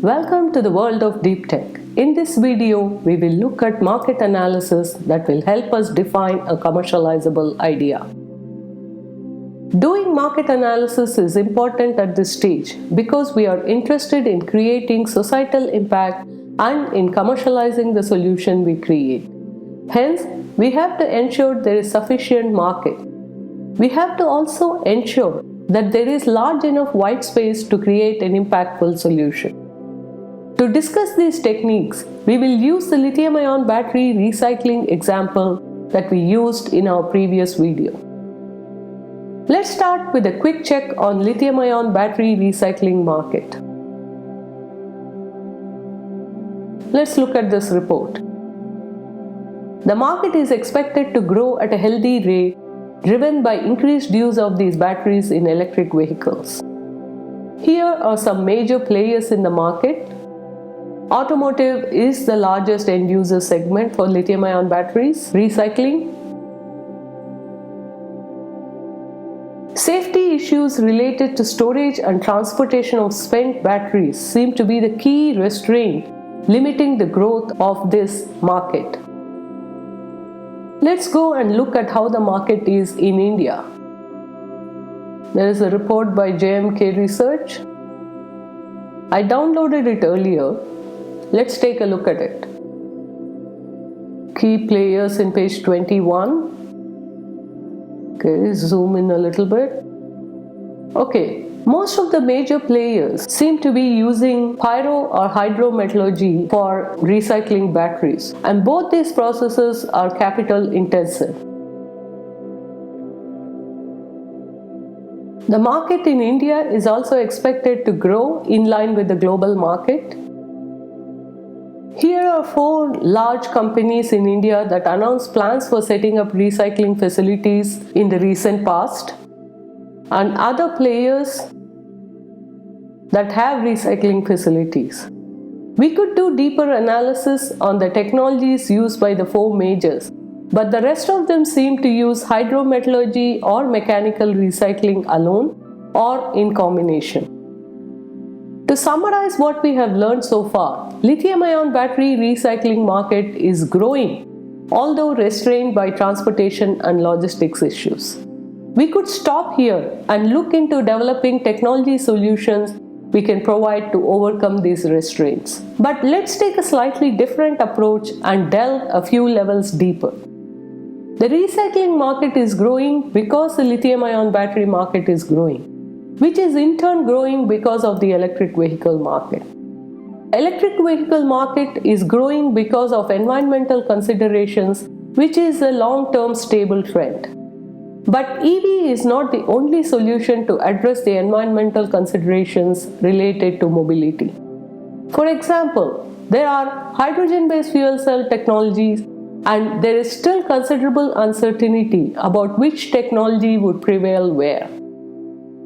Welcome to the world of deep tech. In this video, we will look at market analysis that will help us define a commercializable idea. Doing market analysis is important at this stage because we are interested in creating societal impact and in commercializing the solution we create. Hence, we have to ensure there is sufficient market. We have to also ensure that there is large enough white space to create an impactful solution. To discuss these techniques, we will use the lithium-ion battery recycling example that we used in our previous video. Let's start with a quick check on lithium-ion battery recycling market. Let's look at this report. The market is expected to grow at a healthy rate, driven by increased use of these batteries in electric vehicles. Here are some major players in the market. Automotive is the largest end user segment for lithium-ion batteries recycling. Safety issues related to storage and transportation of spent batteries seem to be the key restraint limiting the growth of this market. Let's go and look at how the market is in India. There is a report by JMK Research. I downloaded it earlier. Let's take a look at it. Key players in page 21. Okay, zoom in a little bit. Okay, most of the major players seem to be using pyro or hydrometallurgy for recycling batteries, and both these processes are capital intensive. The market in India is also expected to grow in line with the global market. Here are 4 large companies in India that announced plans for setting up recycling facilities in the recent past, and other players that have recycling facilities. We could do deeper analysis on the technologies used by the 4 majors, but the rest of them seem to use hydrometallurgy or mechanical recycling alone or in combination. To summarize what we have learned so far, lithium-ion battery recycling market is growing, although restrained by transportation and logistics issues. We could stop here and look into developing technology solutions we can provide to overcome these restraints. But let's take a slightly different approach and delve a few levels deeper. The recycling market is growing because the lithium-ion battery market is growing, which is in turn growing because of the electric vehicle market. Electric vehicle market is growing because of environmental considerations, which is a long-term stable trend. But EV is not the only solution to address the environmental considerations related to mobility. For example, there are hydrogen-based fuel cell technologies, and there is still considerable uncertainty about which technology would prevail where.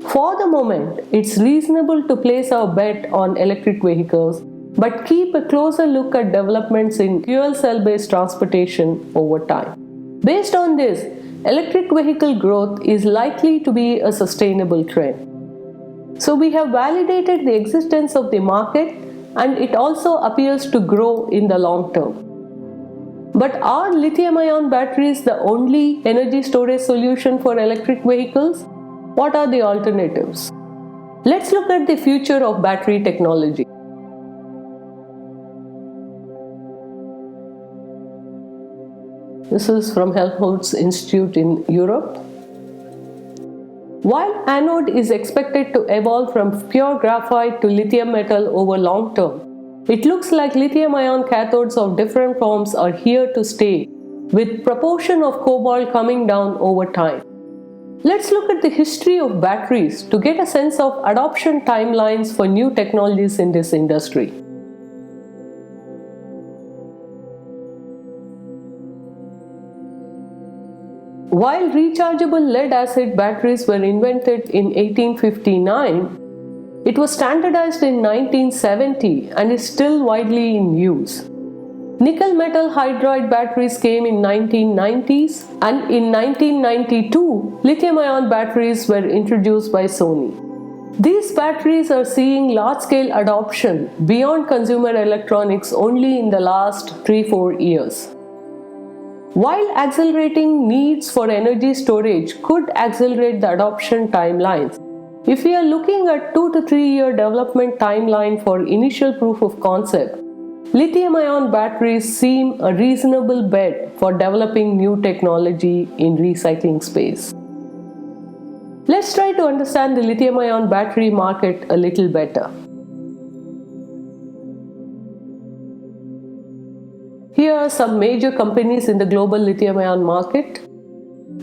For the moment, it's reasonable to place our bet on electric vehicles, but keep a closer look at developments in fuel cell-based transportation over time. Based on this, electric vehicle growth is likely to be a sustainable trend. So we have validated the existence of the market, and it also appears to grow in the long term. But are lithium-ion batteries the only energy storage solution for electric vehicles? What are the alternatives? Let's look at the future of battery technology. This is from Helmholtz Institute in Europe. While anode is expected to evolve from pure graphite to lithium metal over long term, it looks like lithium-ion cathodes of different forms are here to stay, with proportion of cobalt coming down over time. Let's look at the history of batteries to get a sense of adoption timelines for new technologies in this industry. While rechargeable lead-acid batteries were invented in 1859, it was standardized in 1970 and is still widely in use. Nickel metal hydride batteries came in 1990s, and in 1992, lithium-ion batteries were introduced by Sony. These batteries are seeing large-scale adoption beyond consumer electronics only in the last 3-4 years. While accelerating needs for energy storage could accelerate the adoption timelines, if we are looking at 2 to 3 year development timeline for initial proof of concept, lithium-ion batteries seem a reasonable bet for developing new technology in recycling space. Let's try to understand the lithium-ion battery market a little better. Here are some major companies in the global lithium-ion market.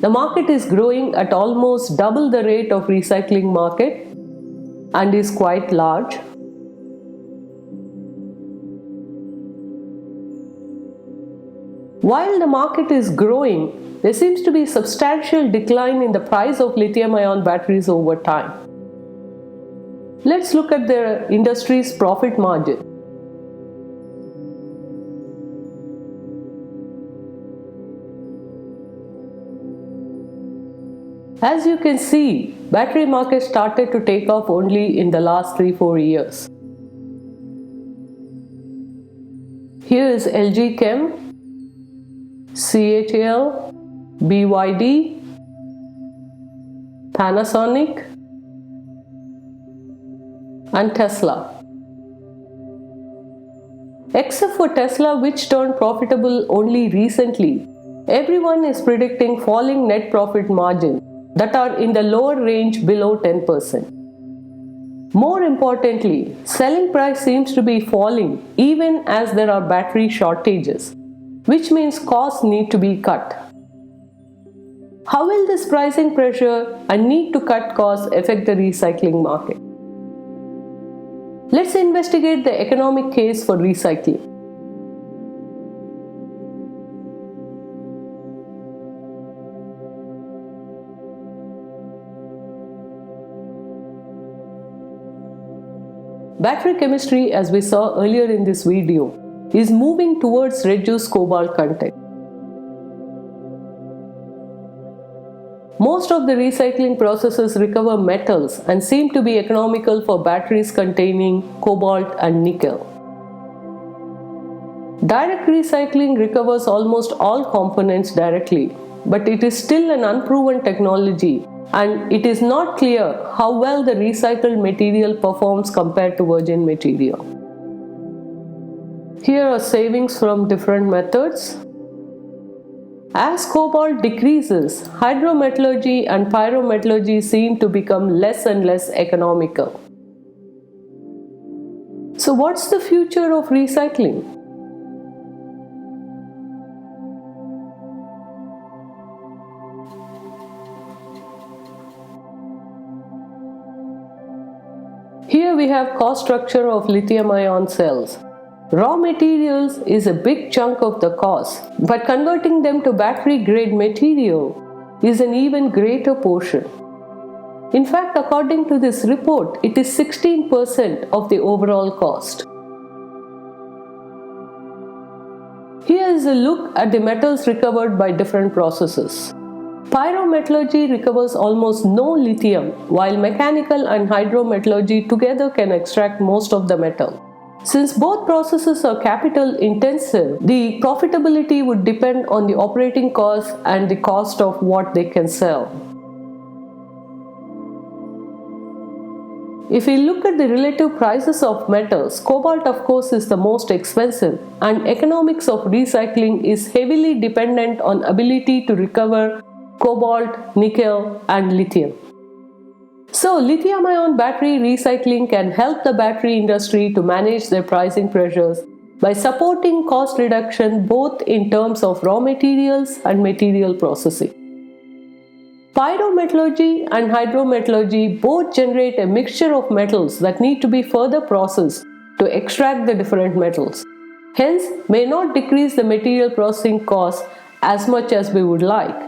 The market is growing at almost double the rate of recycling market and is quite large. While the market is growing, there seems to be a substantial decline in the price of lithium-ion batteries over time. Let's look at the industry's profit margin. As you can see, battery market started to take off only in the last 3-4 years. Here is LG Chem, CATL, BYD, Panasonic, and Tesla. Except for Tesla, which turned profitable only recently, everyone is predicting falling net profit margin that are in the lower range below 10%. More importantly, selling price seems to be falling even as there are battery shortages, which means costs need to be cut. How will this pricing pressure and need to cut costs affect the recycling market? Let's investigate the economic case for recycling. Battery chemistry, as we saw earlier in this video, is moving towards reduced cobalt content. Most of the recycling processes recover metals and seem to be economical for batteries containing cobalt and nickel. Direct recycling recovers almost all components directly, but it is still an unproven technology and it is not clear how well the recycled material performs compared to virgin material. Here are savings from different methods. As cobalt decreases, hydrometallurgy and pyrometallurgy seem to become less and less economical. So what's the future of recycling? Here we have cost structure of lithium-ion cells. Raw materials is a big chunk of the cost, but converting them to battery-grade material is an even greater portion. In fact, according to this report, it is 16% of the overall cost. Here is a look at the metals recovered by different processes. Pyrometallurgy recovers almost no lithium, while mechanical and hydrometallurgy together can extract most of the metal. Since both processes are capital intensive, the profitability would depend on the operating cost and the cost of what they can sell. If we look at the relative prices of metals, cobalt of course is the most expensive, and economics of recycling is heavily dependent on ability to recover cobalt, nickel, and lithium. So, lithium-ion battery recycling can help the battery industry to manage their pricing pressures by supporting cost reduction both in terms of raw materials and material processing. Pyrometallurgy and hydrometallurgy both generate a mixture of metals that need to be further processed to extract the different metals. Hence, may not decrease the material processing cost as much as we would like.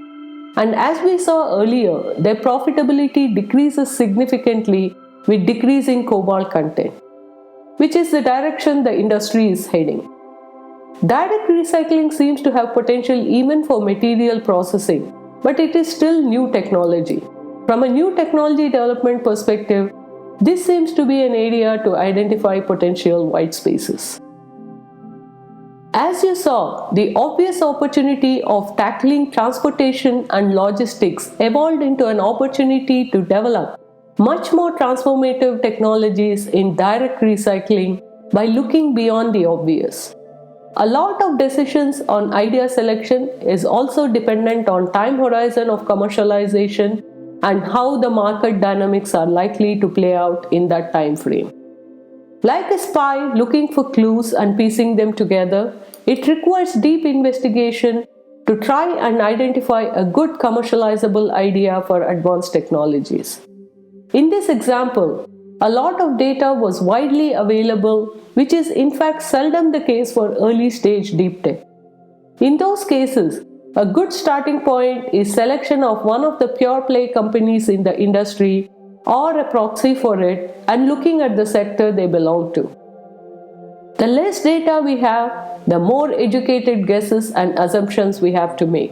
And as we saw earlier, their profitability decreases significantly with decreasing cobalt content, which is the direction the industry is heading. Direct recycling seems to have potential even for material processing, but it is still new technology. From a new technology development perspective, This seems to be an area to identify potential white spaces. As you saw, the obvious opportunity of tackling transportation and logistics evolved into an opportunity to develop much more transformative technologies in direct recycling by looking beyond the obvious. A lot of decisions on idea selection is also dependent on time horizon of commercialization and how the market dynamics are likely to play out in that time frame. Like a spy looking for clues and piecing them together, it requires deep investigation to try and identify a good commercializable idea for advanced technologies. In this example, a lot of data was widely available, which is in fact seldom the case for early stage deep tech. In those cases, a good starting point is selection of one of the pure play companies in the industry or a proxy for it and looking at the sector they belong to. The less data we have, the more educated guesses and assumptions we have to make.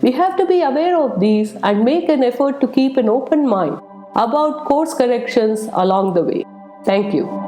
We have to be aware of these and make an effort to keep an open mind about course corrections along the way. Thank you.